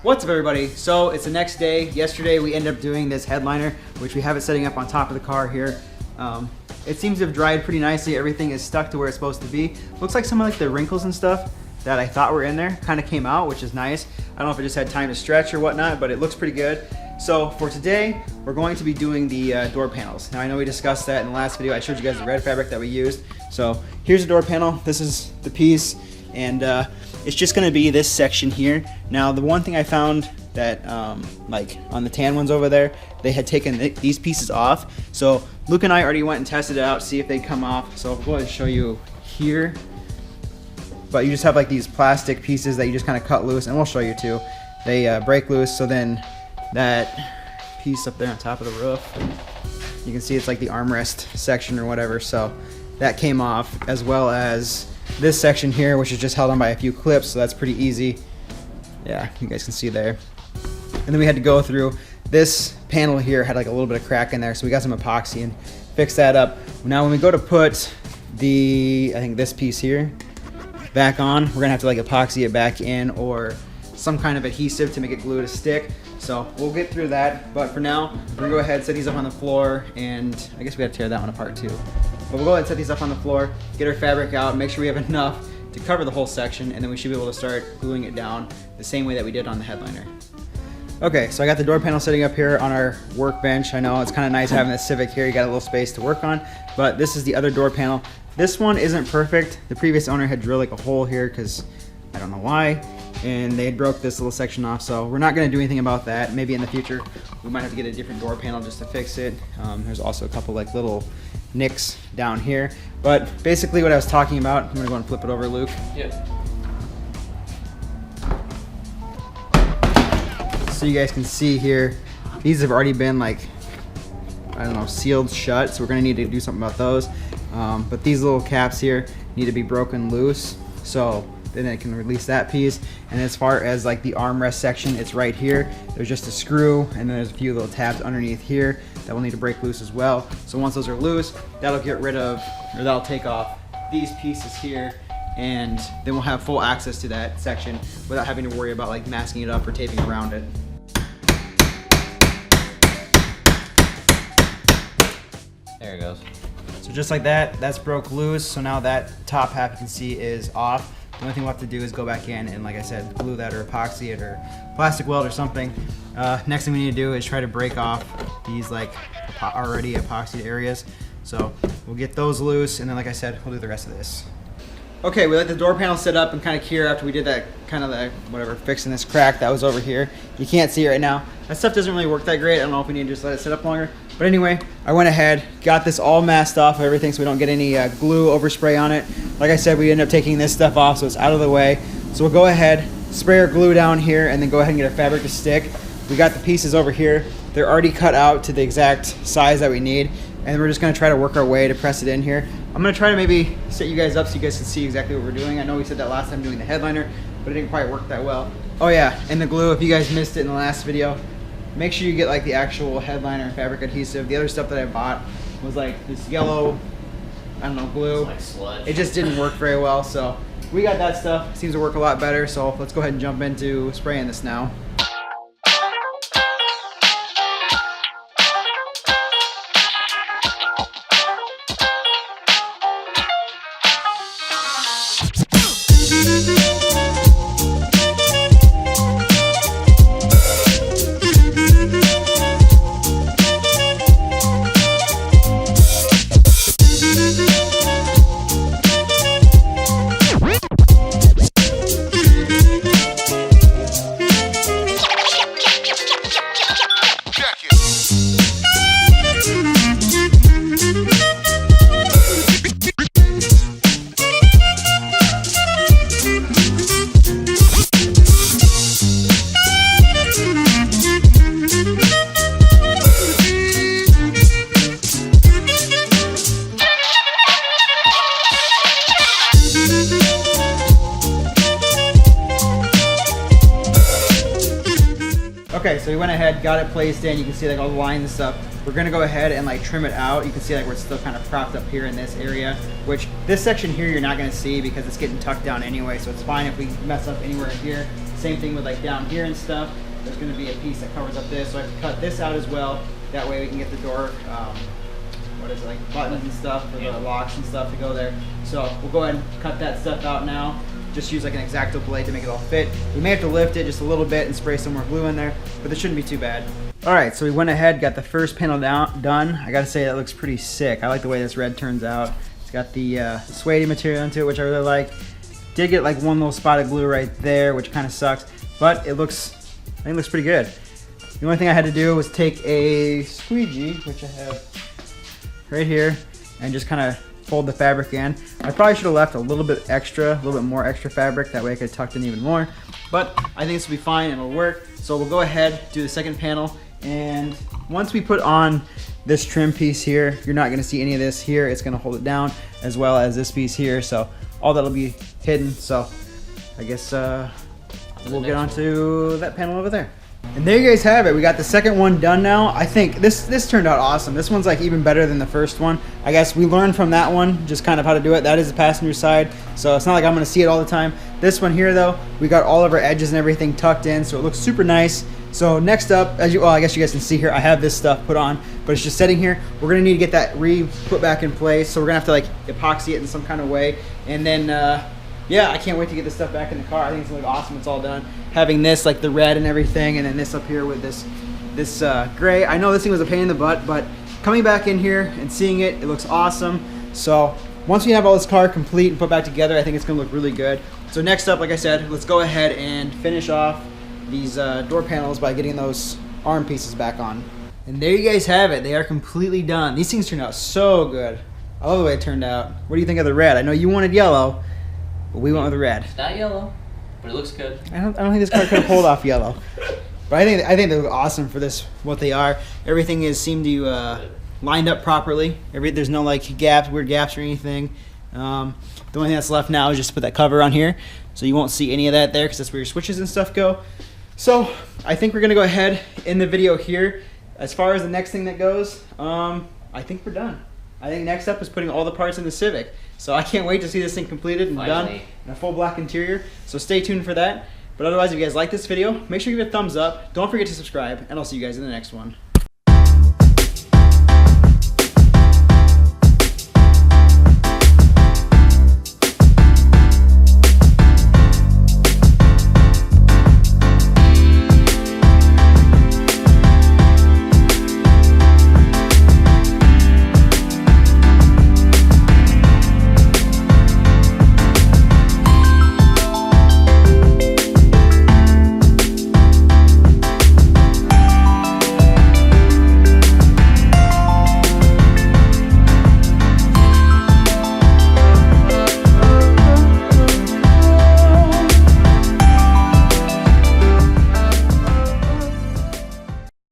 What's up, everybody? So it's the next day. Yesterday we ended up doing this headliner, which we have it setting up on top of the car here. It seems to have dried pretty nicely. Everything is stuck to where it's supposed to be. Looks like some of like the wrinkles and stuff that I thought were in there kind of came out, which is nice. I don't know if it just had time to stretch or whatnot, but it looks pretty good. So for today, we're going to be doing the door panels. Now I know we discussed that in the last video. I showed you guys the red fabric that we used. So here's the door panel. This is the piece, and it's just gonna be this section here. Now the one thing I found that like on the tan ones over there, they had taken these pieces off. So Luke and I already went and tested it out to see if they come off. So I'll go ahead and show you here. But you just have like these plastic pieces that you just kind of cut loose, and we'll show you too. They break loose, so then that piece up there on top of the roof, you can see it's like the armrest section or whatever. So that came off, as well as this section here, which is just held on by a few clips, so that's pretty easy. Yeah, you guys can see there. And then we had to go through this panel here, had like a little bit of crack in there, so we got some epoxy and fixed that up. Now when we go to put the, I think this piece here back on, we're gonna have to like epoxy it back in or some kind of adhesive to make it glue to stick. So we'll get through that, but for now, we're gonna go ahead and set these up on the floor, and I guess we gotta tear that one apart too. But we'll go ahead and set these up on the floor, get our fabric out, make sure we have enough to cover the whole section, and then we should be able to start gluing it down the same way that we did on the headliner. Okay, so I got the door panel sitting up here on our workbench. I know it's kind of nice having this Civic here, you got a little space to work on, but this is the other door panel. This one isn't perfect. The previous owner had drilled like a hole here because I don't know why, and they had broke this little section off, so we're not going to do anything about that. Maybe in the future we might have to get a different door panel just to fix it. There's also a couple like little nicks down here, but basically what I was talking about, I'm going to go and flip it over, Luke. Yeah. So you guys can see here, these have already been like, I don't know, sealed shut, so we're going to need to do something about those. But these little caps here need to be broken loose, so then it can release that piece. And as far as like the armrest section, it's right here. There's just a screw, and then there's a few little tabs underneath here that will need to break loose as well. So once those are loose, that'll get rid of, or that'll take off these pieces here, and then we'll have full access to that section without having to worry about like masking it up or taping around it. There it goes. So just like that, that's broke loose. So now that top half you can see is off. The only thing we'll have to do is go back in and, like I said, glue that or epoxy it or plastic weld or something. Next thing we need to do is try to break off these like already epoxied areas. So we'll get those loose, and then like I said, we'll do the rest of this. Okay, we let the door panel sit up and kind of cure after we did that kind of the, whatever, fixing this crack that was over here. You can't see it right now. That stuff doesn't really work that great. I don't know if we need to just let it sit up longer. But anyway, I went ahead, got this all masked off of everything so we don't get any glue overspray on it. Like I said, we ended up taking this stuff off so it's out of the way. So we'll go ahead, spray our glue down here, and then go ahead and get our fabric to stick. We got the pieces over here. They're already cut out to the exact size that we need. And we're just gonna try to work our way to press it in here. I'm gonna try to maybe set you guys up so you guys can see exactly what we're doing. I know we said that last time doing the headliner, but it didn't quite work that well. Oh yeah, and the glue, if you guys missed it in the last video, make sure you get like the actual headliner fabric adhesive. The other stuff that I bought was like this yellow, I don't know, glue. It's like sludge. It just didn't work very well, so we got that stuff. It seems to work a lot better, so let's go ahead and jump into spraying this now. Okay, so we went ahead, got it placed in. You can see like all the lines and stuff. We're gonna go ahead and like trim it out. You can see like where it's still kind of propped up here in this area, which this section here you're not gonna see because it's getting tucked down anyway, so it's fine if we mess up anywhere here. Same thing with like down here and stuff. There's going to be a piece that covers up this, so I have to cut this out as well. That way we can get the door, what is it, like buttons and stuff for the locks and stuff to go there. So we'll go ahead and cut that stuff out now. Just use like an X-Acto blade to make it all fit. We may have to lift it just a little bit and spray some more glue in there, but it shouldn't be too bad. All right, so we went ahead, got the first panel done. I gotta say that looks pretty sick. I like the way this red turns out. It's got the suede material into it, which I really like. Did get like one little spot of glue right there, which kind of sucks, but I think it looks pretty good. The only thing I had to do was take a squeegee, which I have right here, and just kind of fold the fabric in. I probably should have left a little bit more extra fabric. That way I could have tucked in even more. But I think this will be fine and it'll work. So we'll go ahead, do the second panel. And once we put on this trim piece here, you're not gonna see any of this here. It's gonna hold it down, as well as this piece here. So all that'll be hidden. So I guess we'll get onto that panel over there. And there you guys have it. We got the second one done now. I think this turned out awesome. This one's like even better than the first one. I guess we learned from that one just kind of how to do it. That is the passenger side, so it's not like I'm gonna see it all the time. This one here though, we got all of our edges and everything tucked in, so it looks super nice. So next up, I guess you guys can see here, I have this stuff put on, but it's just sitting here. We're gonna need to get that put back in place, so we're gonna have to like epoxy it in some kind of way. And then yeah, I can't wait to get this stuff back in the car. I think it's gonna look awesome. It's all done. Having this, like the red and everything, and then this up here with this gray. I know this thing was a pain in the butt, but coming back in here and seeing it, it looks awesome. So once we have all this car complete and put back together, I think it's gonna look really good. So next up, like I said, let's go ahead and finish off these door panels by getting those arm pieces back on. And there you guys have it. They are completely done. These things turned out so good. I love the way it turned out. What do you think of the red? I know you wanted yellow, but we went with the red. It's not yellow, but it looks good. I don't think this car could have pulled off yellow. But I think they look awesome for this, what they are. Everything seemed to lined up properly. There's no like weird gaps or anything. The only thing that's left now is just to put that cover on here. So you won't see any of that there because that's where your switches and stuff go. So I think we're gonna go ahead in the video here. As far as the next thing that goes, I think we're done. I think next up is putting all the parts in the Civic. So I can't wait to see this thing completed and done in a full black interior. So stay tuned for that. But otherwise, if you guys like this video, make sure you give it a thumbs up. Don't forget to subscribe, and I'll see you guys in the next one.